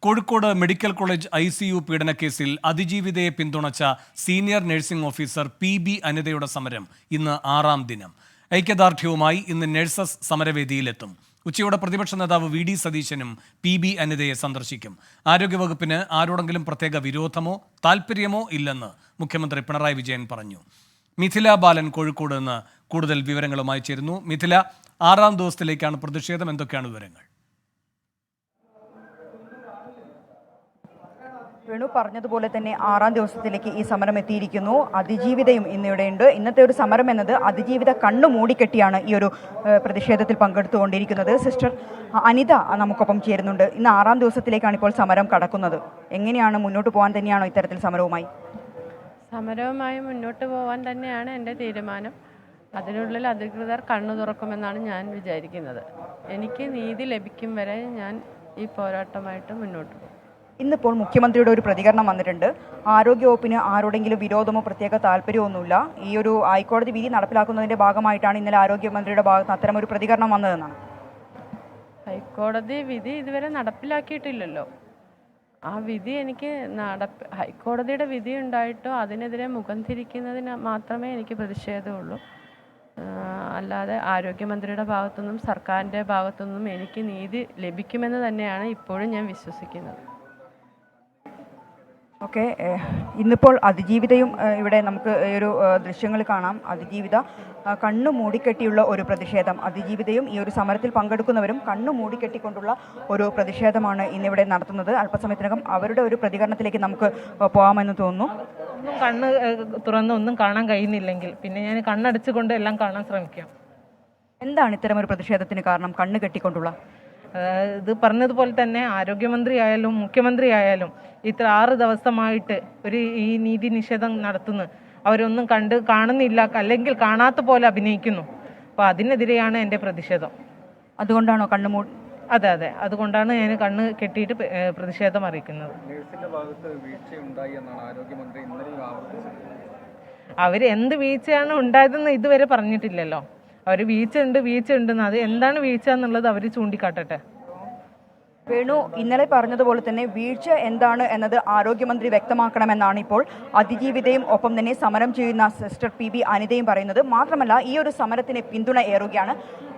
Kozhikode medical college ICU പീഡനക്കേസിൽ അതിജീവിതയെ പിന്തുണച്ച senior nursing officer PB അനിതയുടെ സമരം ഇന്ന് 6ാം ദിനം. ഐക്യദാർഢ്യവുമായി ഇന്ന് നഴ്സസ് സമരവേദിയിലെത്തും. ഉച്ചയോടെ പ്രതിപക്ഷ നേതാവ് VD സതീശനും PB അനിതയെ സന്ദർശിക്കും. ആരോഗ്യവകുപ്പിന് ആരോടെങ്കിലും പ്രത്യേക വിരോധമോ താൽപ്പര്യമോ ഇല്ലെന്ന് മുഖ്യമന്ത്രി പിണറായി വിജയൻ പറഞ്ഞു. മിഥില ബാലൻ കോഴിക്കോട് നിന്ന് കൂടുതൽ വിവരങ്ങളുമായി ചേരുന്നു. മിഥില, 6ാം ദിവസത്തിലേക്കാണ് പ്രതിഷേധം. എന്തൊക്കെയാണ് വിവരങ്ങൾ? വേണു പറഞ്ഞതുപോലെ തന്നെ 6ാം ദിവസത്തിലേക്ക് ഈ സമരം എത്തിയിരിക്കുന്നു. അതിജീവിതയും ഇന്നിവിടെയുണ്ട്. ഇന്നത്തെ ഒരു സമരം എന്നത് അതിജീവിത കണ്ണു മൂടിക്കെട്ടിയാണ് ഈ ഒരു പ്രതിഷേധത്തിൽ പങ്കെടുത്തുകൊണ്ടിരിക്കുന്നത്. സിസ്റ്റർ അനിത നമുക്കൊപ്പം ചേരുന്നുണ്ട്. ഇന്ന് 6ാം ദിവസത്തിലേക്കാണ് ഇപ്പോൾ സമരം കടക്കുന്നത്. എങ്ങനെയാണ് മുന്നോട്ട് പോകാൻ തന്നെയാണോ ഇത്തരത്തിൽ സമരവുമായി മുന്നോട്ട് പോകാൻ തന്നെയാണ് എൻ്റെ തീരുമാനം. അതിനുള്ളിൽ അധികൃതർ കണ്ണു തുറക്കുമെന്നാണ് ഞാൻ വിചാരിക്കുന്നത്. എനിക്ക് നീതി ലഭിക്കും വരെ ഞാൻ ഈ പോരാട്ടമായിട്ട് മുന്നോട്ട് പോകും. ഇന്നിപ്പോൾ മുഖ്യമന്ത്രിയുടെ ഒരു പ്രതികരണം വന്നിട്ടുണ്ട്. ആരോഗ്യവകുപ്പിന് ആരോടെങ്കിലും വിരോധമോ പ്രത്യേക താല്പര്യമൊന്നുമില്ല. ഈ ഒരു ഹൈക്കോടതി വിധി നടപ്പിലാക്കുന്നതിന്റെ ഭാഗമായിട്ടാണ് ഇന്നലെ ആരോഗ്യമന്ത്രിയുടെ ഭാഗത്ത് അത്തരമൊരു പ്രതികരണം വന്നതെന്നാണ്. ഹൈക്കോടതി വിധി ഇതുവരെ നടപ്പിലാക്കിയിട്ടില്ലല്ലോ. ആ വിധി എനിക്ക് ഹൈക്കോടതിയുടെ വിധി ഉണ്ടായിട്ടോ അതിനെതിരെ മുഖം തിരിക്കുന്നതിന് മാത്രമേ എനിക്ക് പ്രതിഷേധമുള്ളൂ. അല്ലാതെ ആരോഗ്യമന്ത്രിയുടെ ഭാഗത്തുനിന്നും സർക്കാരിൻ്റെ ഭാഗത്തുനിന്നും എനിക്ക് നീതി ലഭിക്കുമെന്ന് തന്നെയാണ് ഇപ്പോഴും ഞാൻ വിശ്വസിക്കുന്നത്. ഓക്കെ, ഇന്നിപ്പോൾ അതിജീവിതയും ഇവിടെ നമുക്ക് ഒരു ദൃശ്യങ്ങൾ കാണാം. അതിജീവിത കണ്ണു മൂടിക്കെട്ടിയുള്ള ഒരു പ്രതിഷേധം. അതിജീവിതയും ഈ ഒരു സമരത്തിൽ പങ്കെടുക്കുന്നവരും കണ്ണു മൂടിക്കെട്ടിക്കൊണ്ടുള്ള ഒരു പ്രതിഷേധമാണ് ഇന്നിവിടെ നടത്തുന്നത്. അല്പസമയത്തിനകം അവരുടെ ഒരു പ്രതികരണത്തിലേക്ക് നമുക്ക് പോകാമെന്ന് തോന്നുന്നു. ഒന്നും കണ്ണ് തുറന്ന് ഒന്നും കാണാൻ കഴിയുന്നില്ലെങ്കിൽ പിന്നെ ഞാൻ കണ്ണടച്ചുകൊണ്ട് എല്ലാം കാണാൻ ശ്രമിക്കാം. എന്താണ് ഇത്തരം ഒരു പ്രതിഷേധത്തിന് കാരണം? കണ്ണ് കെട്ടിക്കൊണ്ടുള്ള ഇത് പറഞ്ഞതുപോലെ തന്നെ ആരോഗ്യമന്ത്രി ആയാലും മുഖ്യമന്ത്രി ആയാലും ഇത്ര 6 ദിവസമായിട്ട് ഈ നീതി നിഷേധം നടത്തുന്നു. അവരൊന്നും കാണുന്നില്ല, അല്ലെങ്കിൽ കാണാത്ത പോലെ അഭിനയിക്കുന്നു. അപ്പോൾ അതിനെതിരെയാണ് എൻ്റെ പ്രതിഷേധം. അതുകൊണ്ടാണോ അതെ, അതുകൊണ്ടാണ് ഞാൻ കണ്ണ് കെട്ടിയിട്ട് പ്രതിഷേധം അറിയിക്കുന്നത്. അവർ എന്ത് വീഴ്ചയാണ് ഉണ്ടായതെന്ന് ഇതുവരെ പറഞ്ഞിട്ടില്ലല്ലോ. അവർ വീഴ്ച ഉണ്ടെന്ന്, അത് എന്താണ് വീഴ്ച എന്നുള്ളത് അവർ ചൂണ്ടിക്കാട്ടട്ടെ. വേണു, ഇന്നലെ പറഞ്ഞതുപോലെ തന്നെ വീഴ്ച എന്താണ് എന്നത് ആരോഗ്യമന്ത്രി വ്യക്തമാക്കണമെന്നാണ് ഇപ്പോൾ അതിജീവിതയും ഒപ്പം തന്നെ സമരം ചെയ്യുന്ന സിസ്റ്റർ PB അനിതയും പറയുന്നത്. മാത്രമല്ല, ഈ ഒരു സമരത്തിന് പിന്തുണ ഏറുകയാണ്.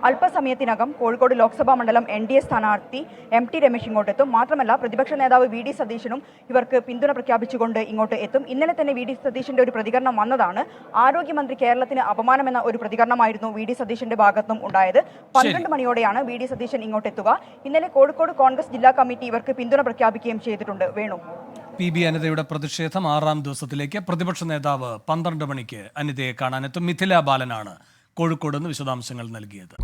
അല്പസമയത്തിനകം കോഴിക്കോട് ലോക്സഭാ മണ്ഡലം NDA സ്ഥാനാർത്ഥി MT രമേശ് ഇങ്ങോട്ടെത്തും. മാത്രമല്ല, പ്രതിപക്ഷ നേതാവ് VD സതീശനും ഇവർക്ക് പിന്തുണ പ്രഖ്യാപിച്ചുകൊണ്ട് ഇങ്ങോട്ട് എത്തും. ഇന്നലെ തന്നെ VD സതീശന്റെ ഒരു പ്രതികരണം വന്നതാണ്. ആരോഗ്യമന്ത്രി കേരളത്തിന് അപമാനമെന്ന ഒരു പ്രതികരണമായിരുന്നു VD സതീശന്റെ ഭാഗത്തും ഉണ്ടായത്. 12 മണിയോടെയാണ് VD സതീശൻ ഇങ്ങോട്ടെത്തുക. ഇന്നലെ കോഴിക്കോട് കോൺഗ്രസ് ജില്ലാ കമ്മിറ്റി ഇവർക്ക് പിന്തുണ പ്രഖ്യാപിക്കുകയും ചെയ്തിട്ടുണ്ട്. വേണു, PB അനിതയുടെ പ്രതിഷേധം 6ാം ദിവസത്തിലേക്ക്. പ്രതിപക്ഷ നേതാവ് 12 മണിക്ക് അനിതയെ കാണാനെത്തും. മിഥില ബാലനാണ് കോഴിക്കോട് നിന്ന് വിശദാംശങ്ങൾ നൽകിയത്.